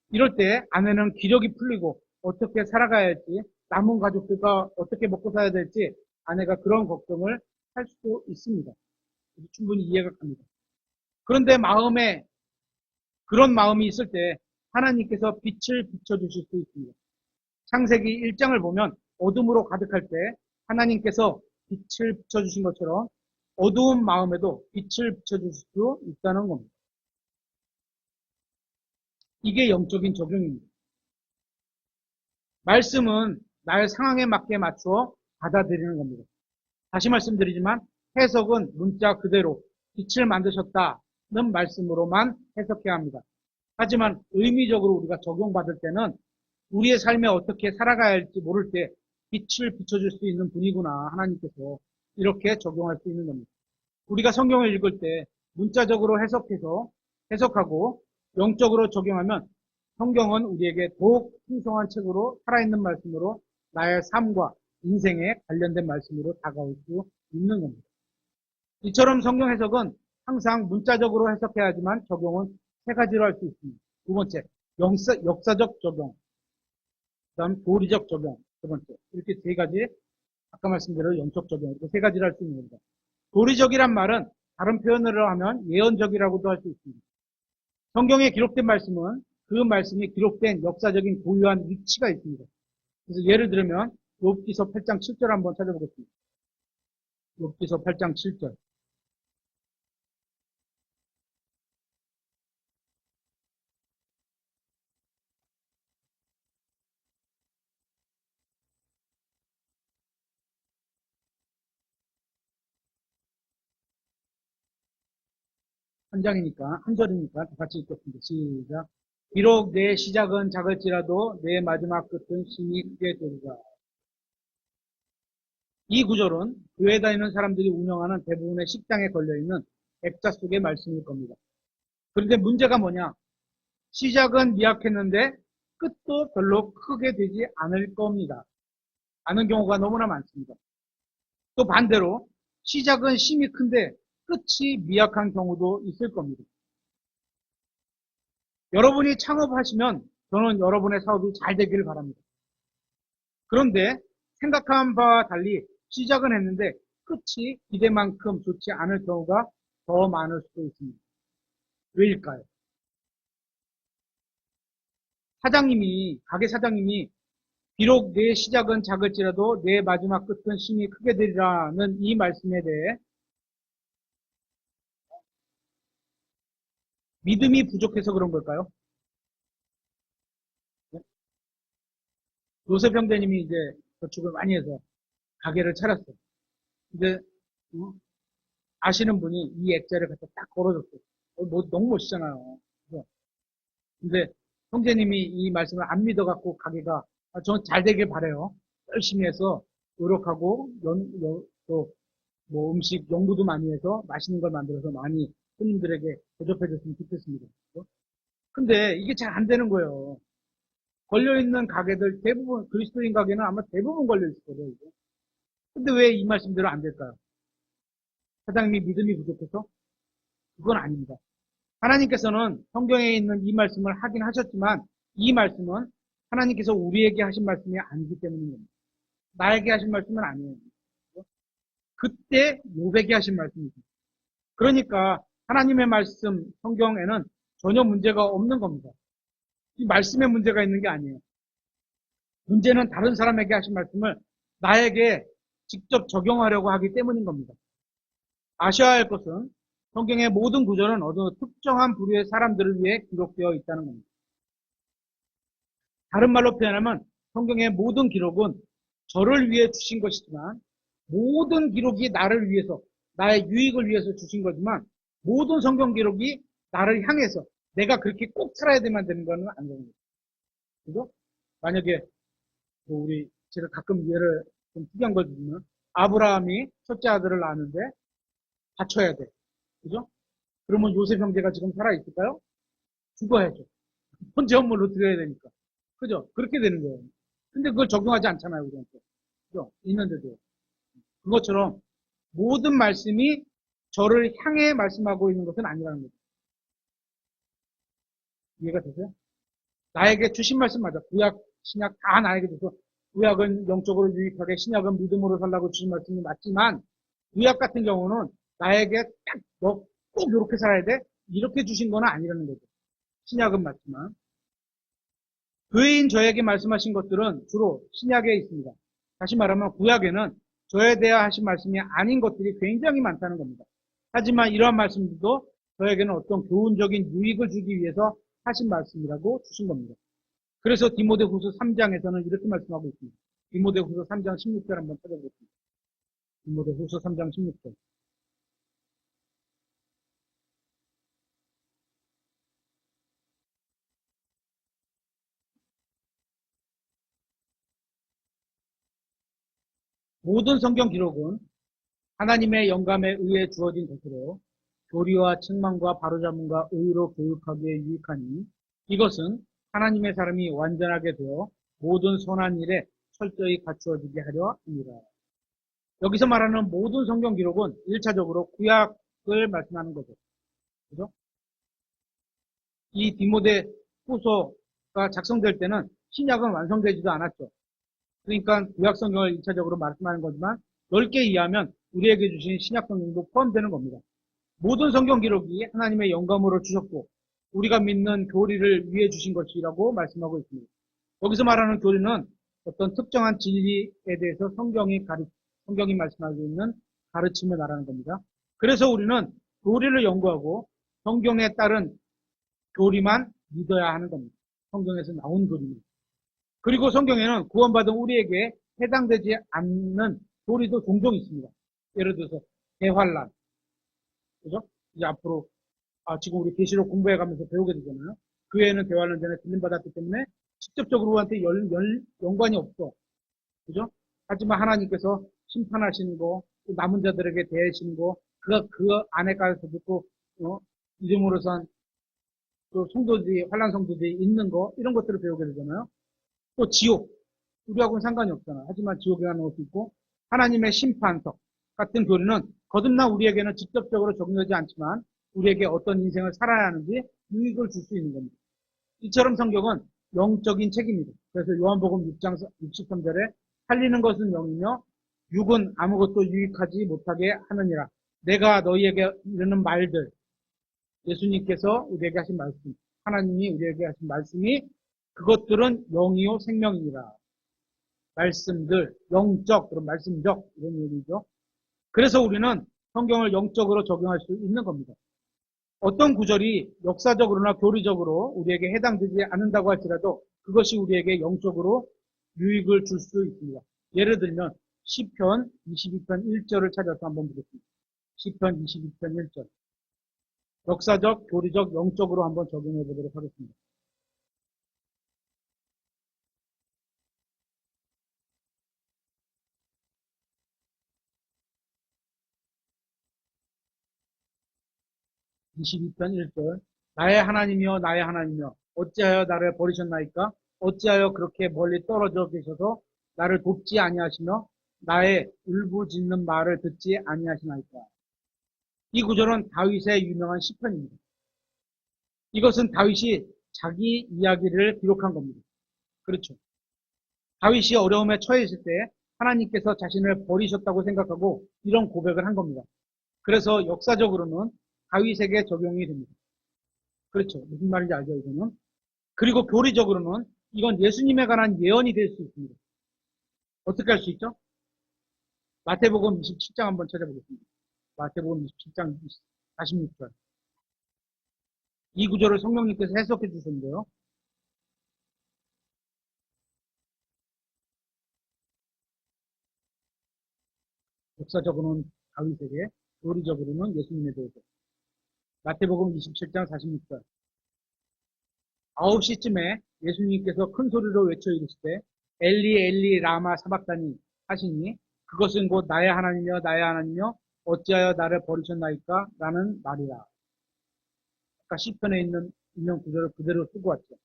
이럴 때 아내는 기력이 풀리고 어떻게 살아가야 할지 남은 가족들과 어떻게 먹고 살아야 될지 아내가 그런 걱정을 할 수도 있습니다. 충분히 이해가 갑니다. 그런데 마음에 그런 마음이 있을 때 하나님께서 빛을 비춰주실 수 있습니다. 창세기 1장을 보면 어둠으로 가득할 때 하나님께서 빛을 비춰주신 것처럼 어두운 마음에도 빛을 비춰주실 수 있다는 겁니다. 이게 영적인 적용입니다. 말씀은 나의 상황에 맞게 맞추어 받아들이는 겁니다. 다시 말씀드리지만 해석은 문자 그대로 빛을 만드셨다는 말씀으로만 해석해야 합니다. 하지만 의미적으로 우리가 적용받을 때는 우리의 삶에 어떻게 살아가야 할지 모를 때 빛을 비춰줄 수 있는 분이구나 하나님께서 이렇게 적용할 수 있는 겁니다. 우리가 성경을 읽을 때 문자적으로 해석하고 영적으로 적용하면 성경은 우리에게 더욱 풍성한 책으로 살아있는 말씀으로 나의 삶과 인생에 관련된 말씀으로 다가올 수 있는 겁니다. 이처럼 성경 해석은 항상 문자적으로 해석해야 하지만 적용은 세 가지로 할 수 있습니다. 두 번째, 역사적 적용. 그 다음 도리적 적용. 세 번째. 이렇게 세 가지, 아까 말씀드린 영적 적용. 이렇게 세 가지를 할 수 있는 겁니다. 도리적이란 말은 다른 표현으로 하면 예언적이라고도 할 수 있습니다. 성경에 기록된 말씀은 그 말씀이 기록된 역사적인 고유한 위치가 있습니다. 그래서 예를 들면 욥기서 8장 7절 한번 찾아보겠습니다. 욥기서 8장 7절. 한 장이니까, 한 절이니까 다 같이 읽겠습니다. 시작. 비록 내 시작은 작을지라도 내 마지막 끝은 심히 크게 되리라. 이 구절은 교회 다니는 사람들이 운영하는 대부분의 식당에 걸려있는 액자 속의 말씀일 겁니다. 그런데 문제가 뭐냐? 시작은 미약했는데 끝도 별로 크게 되지 않을 겁니다. 않은 경우가 너무나 많습니다. 또 반대로 시작은 심히 큰데 끝이 미약한 경우도 있을 겁니다. 여러분이 창업하시면 저는 여러분의 사업이 잘 되기를 바랍니다. 그런데 생각한 바와 달리 시작은 했는데 끝이 기대만큼 좋지 않을 경우가 더 많을 수도 있습니다. 왜일까요? 가게 사장님이 비록 내 시작은 작을지라도 내 마지막 끝은 심히 크게 되리라는 이 말씀에 대해 믿음이 부족해서 그런 걸까요? 요셉 형제님이 이제 저축을 많이 해서 가게를 차렸어요. 근데 아시는 분이 이 액자를 갖다 딱 걸어줬어요. 뭐 너무 멋있잖아요. 그죠? 근데 형제님이 이 말씀을 안 믿어갖고 가게가 전 잘 되길 바래요. 열심히 해서 노력하고 또 뭐 음식 연구도 많이 해서 맛있는 걸 만들어서 많이 손님들에게 대접해줬으면 좋겠습니다. 그죠? 근데 이게 잘 안 되는 거예요. 걸려있는 가게들 대부분 그리스도인 가게는 아마 대부분 걸려있을 거예요. 근데 왜 이 말씀대로 안 될까요? 사장님이 믿음이 부족해서? 그건 아닙니다. 하나님께서는 성경에 있는 이 말씀을 하긴 하셨지만 이 말씀은 하나님께서 우리에게 하신 말씀이 아니기 때문입니다. 나에게 하신 말씀은 아니에요. 그때 욥에게 하신 말씀이죠. 그러니까 하나님의 말씀 성경에는 전혀 문제가 없는 겁니다. 이 말씀에 문제가 있는 게 아니에요. 문제는 다른 사람에게 하신 말씀을 나에게 직접 적용하려고 하기 때문인 겁니다. 아셔야 할 것은 성경의 모든 구절은 어느 특정한 부류의 사람들을 위해 기록되어 있다는 겁니다. 다른 말로 표현하면 성경의 모든 기록은 저를 위해 주신 것이지만 모든 기록이 나를 위해서 나의 유익을 위해서 주신 거지만 모든 성경 기록이 나를 향해서 내가 그렇게 꼭 살아야 되면 되는 건 아니는 거죠. 그죠? 만약에 제가 가끔 예를 좀 특이한 걸 들면 아브라함이 첫째 아들을 낳았는데 바쳐야 돼. 그죠? 그러면 요셉 형제가 지금 살아있을까요? 죽어야죠. 혼자 업무를 드려야 되니까. 그죠? 그렇게 되는 거예요. 근데 그걸 적용하지 않잖아요, 우리한테. 그죠? 있는데도. 그것처럼 모든 말씀이 저를 향해 말씀하고 있는 것은 아니라는 거죠. 이해가 되세요? 나에게 주신 말씀 맞아. 구약, 신약 다 나에게 줘서 구약은 영적으로 유익하게 신약은 믿음으로 살라고 주신 말씀이 맞지만 구약 같은 경우는 나에게 딱 너 꼭 이렇게 살아야 돼? 이렇게 주신 건 아니라는 거죠. 신약은 맞지만 그인 저에게 말씀하신 것들은 주로 신약에 있습니다. 다시 말하면 구약에는 저에 대해 하신 말씀이 아닌 것들이 굉장히 많다는 겁니다. 하지만 이러한 말씀들도 저에게는 어떤 교훈적인 유익을 주기 위해서 하신 말씀이라고 주신 겁니다. 그래서 디모데후서 3장에서는 이렇게 말씀하고 있습니다. 디모데후서 3장 16절 한번 찾아보겠습니다. 디모데후서 3장 16절. 모든 성경 기록은 하나님의 영감에 의해 주어진 것으로 교리와 책망과 바로잡음과 의로 교육하기에 유익하니 이것은 하나님의 사람이 완전하게 되어 모든 선한 일에 철저히 갖추어지게 하려 합니다. 여기서 말하는 모든 성경 기록은 1차적으로 구약을 말씀하는 거죠. 그죠? 이 디모데 후서가 작성될 때는 신약은 완성되지도 않았죠. 그러니까 구약 성경을 1차적으로 말씀하는 거지만 넓게 이해하면 우리에게 주신 신약 성경도 포함되는 겁니다. 모든 성경 기록이 하나님의 영감으로 주셨고 우리가 믿는 교리를 위해 주신 것이라고 말씀하고 있습니다. 여기서 말하는 교리는 어떤 특정한 진리에 대해서 성경이 말씀하고 있는 가르침을 말하는 겁니다. 그래서 우리는 교리를 연구하고 성경에 따른 교리만 믿어야 하는 겁니다. 성경에서 나온 교리만. 그리고 성경에는 구원받은 우리에게 해당되지 않는 교리도 종종 있습니다. 예를 들어서 대환란, 그죠? 이제 앞으로 지금 우리 계시록 공부해 가면서 배우게 되잖아요. 교회는 대환란 전에 들림받았기 때문에 직접적으로 우리한테 연관이 없어. 그죠? 하지만 하나님께서 심판하시는 거, 또 남은 자들에게 대하시는 거, 그 안에 가서도 또, 이름으로선 또 성도들이, 환란 성도들이 있는 거, 이런 것들을 배우게 되잖아요. 또 지옥. 우리하고는 상관이 없잖아. 하지만 지옥에 가는 것도 있고, 하나님의 심판석 같은 교리는 거듭난 우리에게는 직접적으로 적용되지 않지만, 우리에게 어떤 인생을 살아야 하는지 유익을 줄 수 있는 겁니다. 이처럼 성경은 영적인 책입니다. 그래서 요한복음 6장 63절에 살리는 것은 영이며 육은 아무것도 유익하지 못하게 하느니라. 내가 너희에게 이르는 말들, 예수님께서 우리에게 하신 말씀, 하나님이 우리에게 하신 말씀이 그것들은 영이요 생명이니라. 말씀들, 영적, 그런 말씀적 이런 얘기죠. 그래서 우리는 성경을 영적으로 적용할 수 있는 겁니다. 어떤 구절이 역사적으로나 교리적으로 우리에게 해당되지 않는다고 할지라도 그것이 우리에게 영적으로 유익을 줄 수 있습니다. 예를 들면 시편 22편 1절을 찾아서 한번 보겠습니다. 시편 22편 1절. 역사적, 교리적, 영적으로 한번 적용해 보도록 하겠습니다. (22편 1절) 나의 하나님이여 나의 하나님이여 어찌하여 나를 버리셨나이까? 어찌하여 그렇게 멀리 떨어져 계셔서 나를 돕지 아니하시며 나의 울부짖는 말을 듣지 아니하시나이까? 이 구절은 다윗의 유명한 시편입니다. 이것은 다윗이 자기 이야기를 기록한 겁니다. 그렇죠. 다윗이 어려움에 처해있을 때 하나님께서 자신을 버리셨다고 생각하고 이런 고백을 한 겁니다. 그래서 역사적으로는 다윗에게 적용이 됩니다. 그렇죠. 무슨 말인지 알죠, 이거는? 그리고 교리적으로는 이건 예수님에 관한 예언이 될 수 있습니다. 어떻게 할 수 있죠? 마태복음 27장 한번 찾아보겠습니다. 마태복음 27장 46절. 이 구절을 성령님께서 해석해 주셨는데요. 역사적으로는 다윗에게, 교리적으로는 예수님에 대해서. 마태복음 27장 46절. 9시쯤에 예수님께서 큰 소리로 외쳐 이르시되 엘리 엘리 라마 사박다니 하시니 그것은 곧 나의 하나님이여 나의 하나님이여 어찌하여 나를 버리셨나이까? 라는 말이라. 아까 시편에 있는 인용 구절을 그대로 쓰고 왔죠.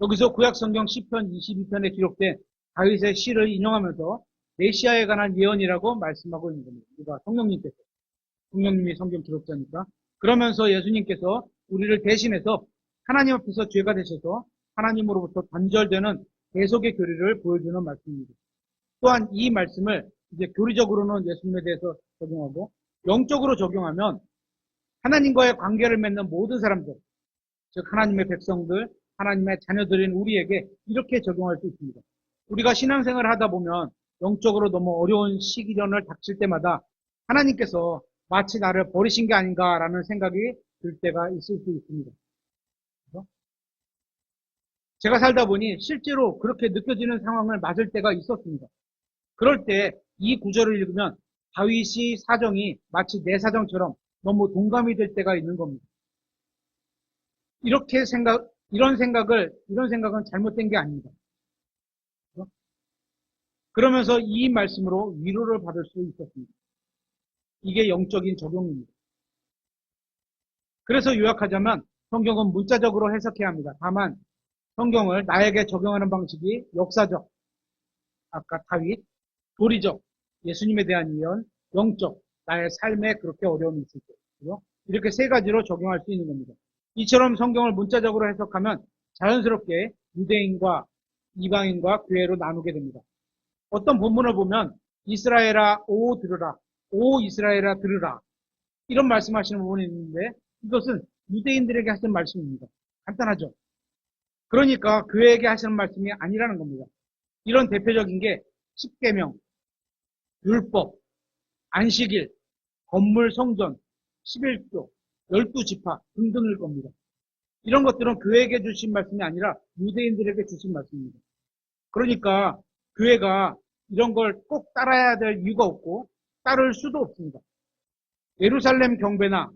여기서 구약성경 시편 22편에 기록된 다윗의 시를 인용하면서 메시아에 관한 예언이라고 말씀하고 있는 겁니다. 누가? 성령님께서. 성령님이 성경 기록자니까. 그러면서 예수님께서 우리를 대신해서 하나님 앞에서 죄가 되셔서 하나님으로부터 단절되는 대속의 교리를 보여주는 말씀입니다. 또한 이 말씀을 이제 교리적으로는 예수님에 대해서 적용하고 영적으로 적용하면 하나님과의 관계를 맺는 모든 사람들, 즉 하나님의 백성들, 하나님의 자녀들인 우리에게 이렇게 적용할 수 있습니다. 우리가 신앙생활을 하다 보면 영적으로 너무 어려운 시기련을 닥칠 때마다 하나님께서 마치 나를 버리신 게 아닌가라는 생각이 들 때가 있을 수 있습니다. 그렇죠? 제가 살다 보니 실제로 그렇게 느껴지는 상황을 맞을 때가 있었습니다. 그럴 때 이 구절을 읽으면 다윗이 사정이 마치 내 사정처럼 너무 동감이 될 때가 있는 겁니다. 이런 생각은 잘못된 게 아닙니다. 그렇죠? 그러면서 이 말씀으로 위로를 받을 수 있었습니다. 이게 영적인 적용입니다. 그래서 요약하자면 성경은 문자적으로 해석해야 합니다. 다만 성경을 나에게 적용하는 방식이 역사적, 아까 다윗, 교리적, 예수님에 대한 예언, 영적, 나의 삶에 그렇게 어려움이 있을 때, 그죠? 이렇게 세 가지로 적용할 수 있는 겁니다. 이처럼 성경을 문자적으로 해석하면 자연스럽게 유대인과 이방인과 교회로 나누게 됩니다. 어떤 본문을 보면 이스라엘아 오 들으라, 오 이스라엘아 들으라 이런 말씀하시는 부분이 있는데 이것은 유대인들에게 하시는 말씀입니다. 간단하죠. 그러니까 교회에게 하시는 말씀이 아니라는 겁니다. 이런 대표적인 게 십계명, 율법, 안식일, 건물 성전, 11조, 12지파 등등일 겁니다. 이런 것들은 교회에게 주신 말씀이 아니라 유대인들에게 주신 말씀입니다. 그러니까 교회가 이런 걸 꼭 따라야 될 이유가 없고 따를 수도 없습니다. 예루살렘 경배나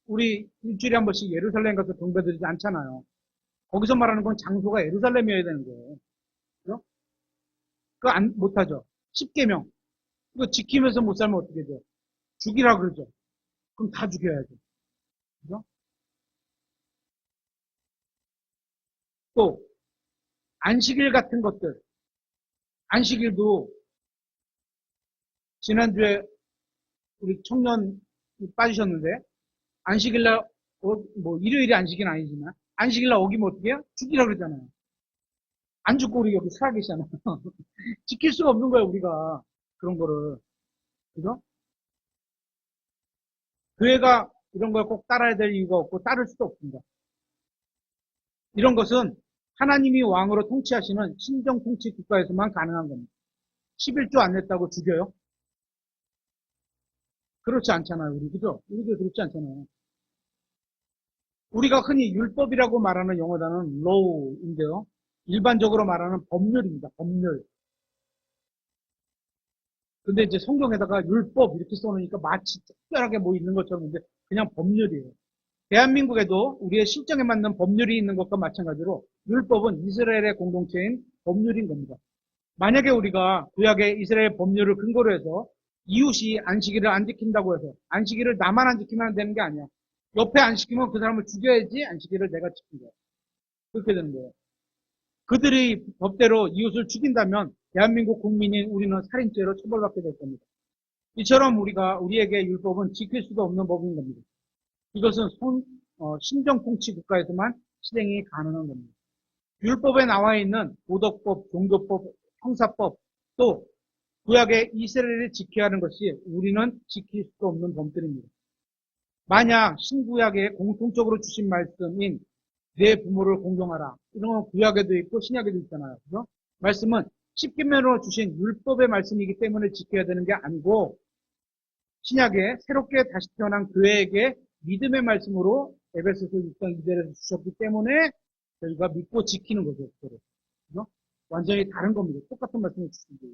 우리 일주일에 한 번씩 예루살렘 가서 경배드리지 않잖아요. 거기서 말하는 건 장소가 예루살렘이어야 되는 거예요. 그죠? 그거 못하죠. 십계명. 이거 지키면서 못 살면 어떻게 돼요? 죽이라 그러죠. 그럼 다 죽여야죠. 그죠? 또 안식일 같은 것들. 안식일도 지난주에 우리 청년 빠지셨는데 안식일날 뭐 일요일이 안식일은 아니지만 안식일날 어기면 어떻게 해요? 죽이라 그러잖아요. 안 죽고 우리 여기 살아계시잖아요. 지킬 수가 없는 거예요, 우리가. 그런 거를. 그죠? 교회가 이런 걸 꼭 따라야 될 이유가 없고 따를 수도 없습니다. 이런 것은 하나님이 왕으로 통치하시는 신정 통치 국가에서만 가능한 겁니다. 11조 안 냈다고 죽여요? 그렇지 않잖아요, 우리. 그죠? 우리도 그렇지 않잖아요. 우리가 흔히 율법이라고 말하는 영어 단어는 law인데요. 일반적으로 말하는 법률입니다. 법률. 근데 이제 성경에다가 율법 이렇게 써놓으니까 마치 특별하게 뭐 있는 것처럼 있는데 그냥 법률이에요. 대한민국에도 우리의 실정에 맞는 법률이 있는 것과 마찬가지로 율법은 이스라엘의 공동체인 법률인 겁니다. 만약에 우리가 구약의 이스라엘 법률을 근거로 해서 이웃이 안식일을 안 지킨다고 해서 안식일을 나만 안 지키면 되는 게 아니야. 옆에 안 지키면 그 사람을 죽여야지 안식일을 내가 지킨 거야. 그렇게 되는 거예요. 그들이 법대로 이웃을 죽인다면 대한민국 국민인 우리는 살인죄로 처벌받게 될 겁니다. 이처럼 우리에게 율법은 지킬 수도 없는 법인 겁니다. 이것은 신정통치 국가에서만 실행이 가능한 겁니다. 율법에 나와 있는 도덕법, 종교법, 형사법, 또 구약의 이스라엘이 지켜야 하는 것이 우리는 지킬 수도 없는 법들입니다. 만약 신구약에 공통적으로 주신 말씀인 내 부모를 공경하라. 이런 건 구약에도 있고 신약에도 있잖아요. 그죠? 말씀은 십계명으로 주신 율법의 말씀이기 때문에 지켜야 되는 게 아니고 신약에 새롭게 다시 태어난 교회에게 믿음의 말씀으로 에베소서 6장 2절에서 주셨기 때문에 저희가 믿고 지키는 거죠. 그죠? 완전히 다른 겁니다. 똑같은 말씀을 주신 거예요.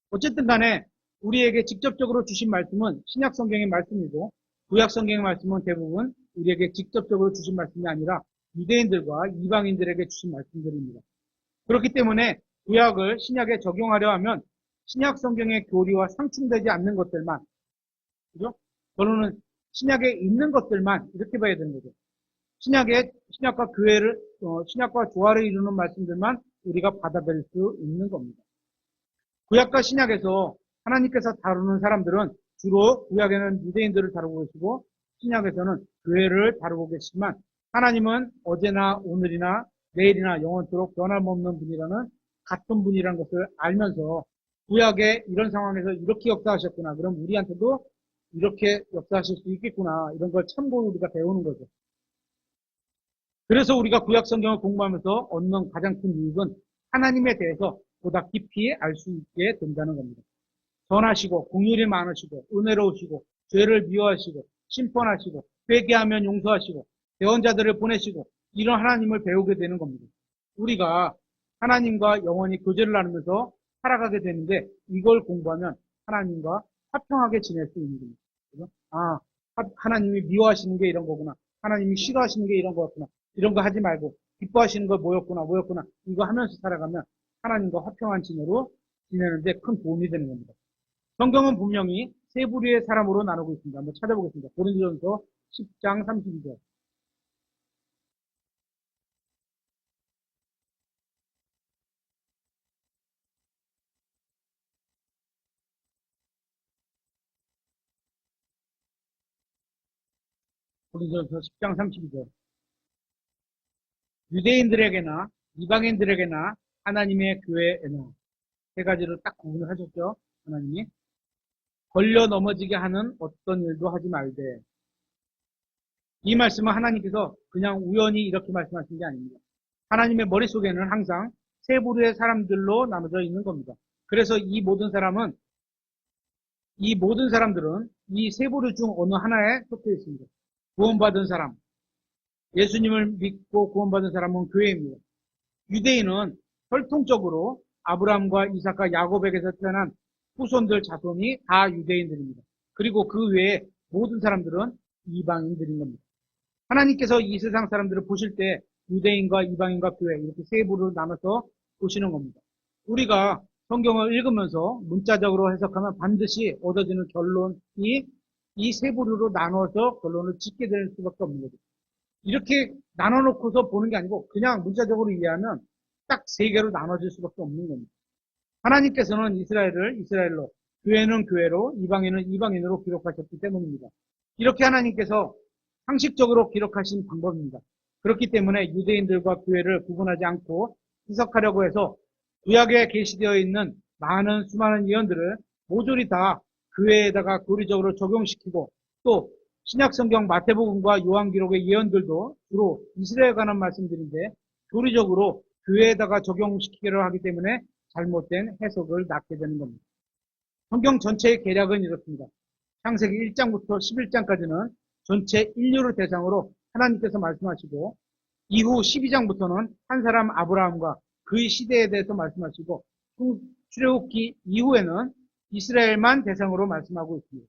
어쨌든 간에 우리에게 직접적으로 주신 말씀은 신약 성경의 말씀이고 구약 성경의 말씀은 대부분 우리에게 직접적으로 주신 말씀이 아니라 유대인들과 이방인들에게 주신 말씀들입니다. 그렇기 때문에 구약을 신약에 적용하려 하면 신약 성경의 교리와 상충되지 않는 것들만, 그죠? 결론은 신약에 있는 것들만 이렇게 봐야 되는 거죠. 신약과 신약과 조화를 이루는 말씀들만 우리가 받아들일 수 있는 겁니다. 구약과 신약에서 하나님께서 다루는 사람들은 주로 구약에는 유대인들을 다루고 계시고 신약에서는 교회를 다루고 계시지만 하나님은 어제나 오늘이나 내일이나 영원토록 변함없는 분이라는 같은 분이라는 것을 알면서 구약에 이런 상황에서 이렇게 역사하셨구나. 그럼 우리한테도 이렇게 역사하실 수 있겠구나. 이런 걸 참고로 우리가 배우는 거죠. 그래서 우리가 구약 성경을 공부하면서 얻는 가장 큰 이익은 하나님에 대해서 보다 깊이 알 수 있게 된다는 겁니다. 선하시고 공률이 많으시고 은혜로우시고 죄를 미워하시고 심판하시고 회개하면 용서하시고 대언자들을 보내시고 이런 하나님을 배우게 되는 겁니다. 우리가 하나님과 영원히 교제를 나누면서 살아가게 되는데 이걸 공부하면 하나님과 화평하게 지낼 수 있는 겁니다. 그죠? 하나님이 미워하시는 게 이런 거구나. 하나님이 싫어하시는 게 이런 거구나. 이런 거 하지 말고 기뻐하시는 거 뭐였구나. 이거 하면서 살아가면 하나님과 화평한 지내로 지내는데 큰 도움이 되는 겁니다. 성경은 분명히 세 부류의 사람으로 나누고 있습니다. 한번 찾아보겠습니다. 고린도전서 10장 32절. 고린도전서 10장 32절. 유대인들에게나 이방인들에게나 하나님의 교회에나 세 가지로 딱 구분을 하셨죠. 하나님이 걸려 넘어지게 하는 어떤 일도 하지 말되. 이 말씀은 하나님께서 그냥 우연히 이렇게 말씀하신 게 아닙니다. 하나님의 머릿속에는 항상 세 부류의 사람들로 나눠져 있는 겁니다. 그래서 이 모든 사람들은 이 세 부류 중 어느 하나에 속해 있습니다. 구원받은 사람, 예수님을 믿고 구원받은 사람은 교회입니다. 유대인은 혈통적으로 아브라함과 이삭과 야곱에게서 태어난 후손들 자손이 다 유대인들입니다. 그리고 그 외에 모든 사람들은 이방인들인 겁니다. 하나님께서 이 세상 사람들을 보실 때 유대인과 이방인과 교회 이렇게 세 부류로 나눠서 보시는 겁니다. 우리가 성경을 읽으면서 문자적으로 해석하면 반드시 얻어지는 결론이 이 세 부류로 나눠서 결론을 짓게 될 수밖에 없는 거죠. 이렇게 나눠놓고서 보는 게 아니고 그냥 문자적으로 이해하면 딱 세 개로 나눠질 수밖에 없는 겁니다. 하나님께서는 이스라엘을 이스라엘로, 교회는 교회로, 이방인은 이방인으로 기록하셨기 때문입니다. 이렇게 하나님께서 상식적으로 기록하신 방법입니다. 그렇기 때문에 유대인들과 교회를 구분하지 않고 해석하려고 해서 구약에 게시되어 있는 수많은 예언들을 모조리 다 교회에다가 교리적으로 적용시키고 또 신약성경 마태복음과 요한기록의 예언들도 주로 이스라엘에 관한 말씀들인데 교리적으로 교회에다가 적용시키려 하기 때문에 잘못된 해석을 낳게 되는 겁니다. 성경 전체의 계략은 이렇습니다. 창세기 1장부터 11장까지는 전체 인류를 대상으로 하나님께서 말씀하시고 이후 12장부터는 한 사람 아브라함과 그의 시대에 대해서 말씀하시고 출애굽기 이후에는 이스라엘만 대상으로 말씀하고 있습니다.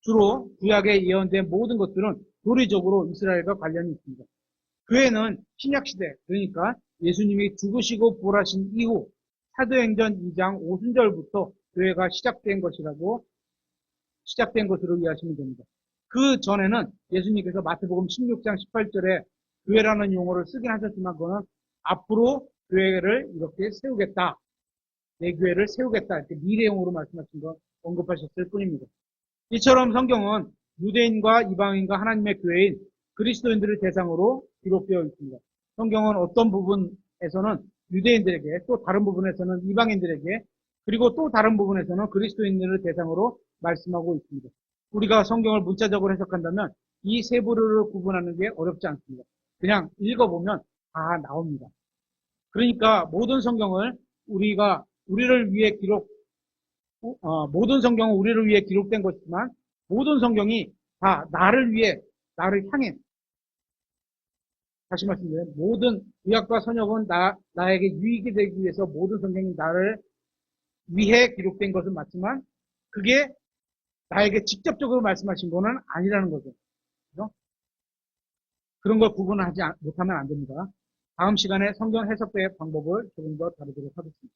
주로 구약에 예언된 모든 것들은 교리적으로 이스라엘과 관련이 있습니다. 교회는 신약시대, 그러니까 예수님이 죽으시고 부활하신 이후 사도행전 2장 5순절부터 교회가 시작된 것으로 이해하시면 됩니다. 그 전에는 예수님께서 마태복음 16장 18절에 교회라는 용어를 쓰긴 하셨지만 그거는 앞으로 교회를 이렇게 세우겠다. 내 교회를 세우겠다. 이렇게 미래용으로 말씀하신 거 언급하셨을 뿐입니다. 이처럼 성경은 유대인과 이방인과 하나님의 교회인 그리스도인들을 대상으로 기록되어 있습니다. 성경은 어떤 부분에서는 유대인들에게 또 다른 부분에서는 이방인들에게 그리고 또 다른 부분에서는 그리스도인들을 대상으로 말씀하고 있습니다. 우리가 성경을 문자적으로 해석한다면 이 세 부류를 구분하는 게 어렵지 않습니다. 그냥 읽어보면 다 나옵니다. 그러니까 모든 성경은 우리를 위해 기록된 것이지만 모든 성경이 다 나를 향해 다시 말씀드리면 모든 구약과 선역은 나에게 유익이 되기 위해서 모든 성경이 나를 위해 기록된 것은 맞지만 그게 나에게 직접적으로 말씀하신 거는 아니라는 거죠. 그렇죠? 그런 걸 구분하지 못하면 안 됩니다. 다음 시간에 성경 해석의 방법을 조금 더 다루도록 하겠습니다.